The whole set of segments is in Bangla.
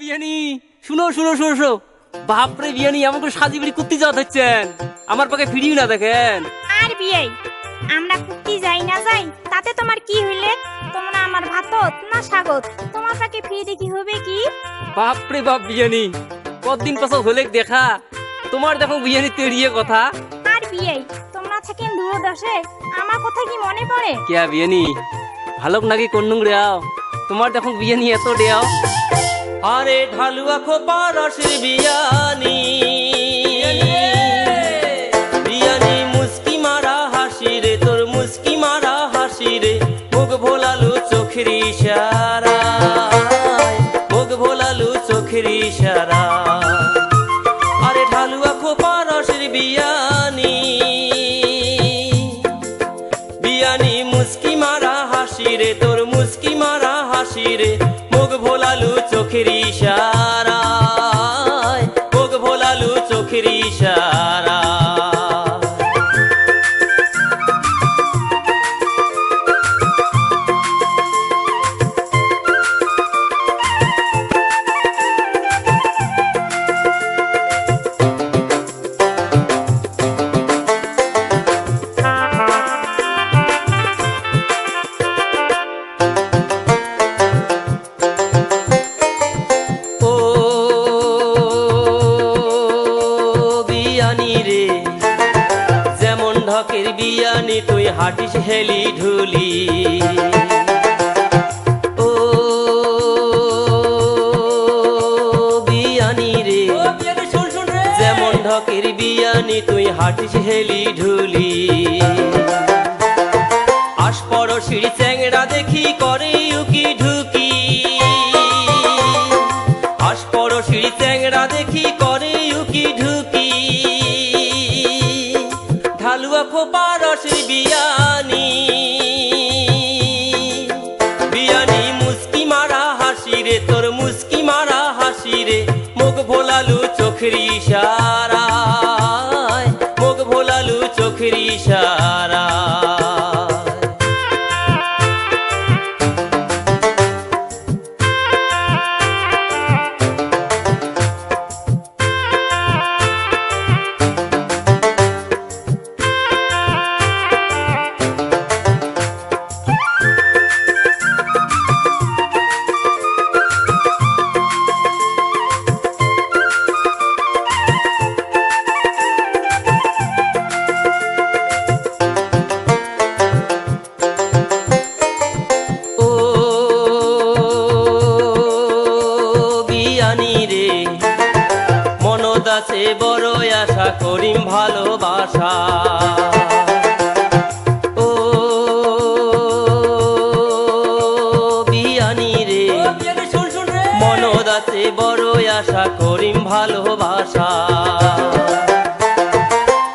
বিয়ানি শুনো শুনো শুনো শুনো, বাপরে বিয়ানি আমাকে সাজি বিড়ি কুত্তি যাওয়া হচ্ছেন, আমার পাকে ফিরিও না দেখেন। আর বিয়ে আমরা কুত্তি যাই না যাই তাতে তোমার কি হইলে? তোমরা আমার ভাতত না স্বাগত, তোমার পাকে ফিরে কি হবে কি? বাপরে বাপ বিয়ানি, কতদিন পাছত হলে দেখা, তোমার দেখো বিয়ানি তেড়িয়ে কথা। আর বিয়ে তোমরা থাকেন দূর দশে, আমার কথা কি মনে পড়ে? কিয়া বিয়ানি ভালোক নাকি কন্নুং রেয়াও, তোমার দেখো বিয়ানি এত দেও। আরে ঢালুয়া খোপা রসের বিয়ানি, বিয়ানি মুস্কি মারা হাসি রে, তোর মুস্কি মারা হাসি রে, মুখ ভোলালু চোখের ইশারা, মুখ ভোলালু চোখের ইশারা। আরে ঢালুয়া খোপা রসের বিয়ানি, বিয়ানি মুস্কি মারা হাসি রে, তোর মুস্কি মারা হাসি রে, মুখ ভোলালু চোখের ইশারা, মুখ ভোলালু চোখের ইশারা। ঢকের বিয়ানি তুই হাঁটিস হেলি ঢুলি, ও বিয়ানি রে, যেমন ঢকের বিয়ানি তুই হাঁটিস হেলি ঢুলি। আশ পড়শির চ্যাংড়া দেখি করে উকি ঢুকি, আশ পড়শির চ্যাংড়া দেখি করে উকি ঢুকি। ঢালুয়া খোপা রসের বিয়ানি, বিয়ানি মুস্কি মারা হাসি রে, তোর মুস্কি মারা হাসি রে, মুখ ভোলালু চোখের ইশারা, মুখ ভোলালু চোখের ইশারা। আছে বড় আশা করিম ভালোবাসা, ও বিয়ানি রে, মনদ আছে বড় আশা করিম ভালোবাসা।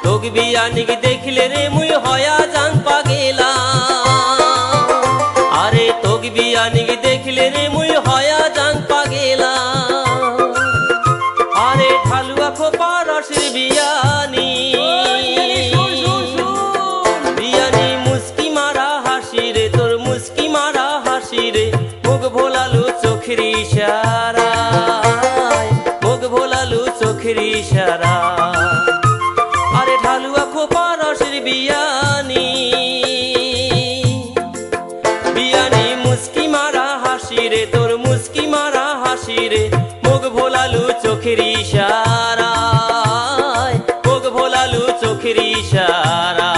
তোক বিয়ানিকে দেখলে রে মুই হয়া জান পাগেলা, আরে তোক বিয়ানিকে দেখলে রে মুই হয়া জান পাগেলা। আরে ঢালুয়া খোপা রসের বিয়ানি, বিয়ানি মুস্কি মারা হাসি রে, তোর মুস্কি মারা হাসি রে, মুখ ভোলালু চোখের ইশারা, মুখ ভোলালু চোখের ইশারা। আরে ঢালুয়া খোপা রসের বিয়ানি, বিয়ানি মুস্কি মারা হাসি রে, তোর মুস্কি মারা হাসি রে, মুখ ভোলালু চোখের ইশারা, মুখ ভোলালু চোখের ইশারা।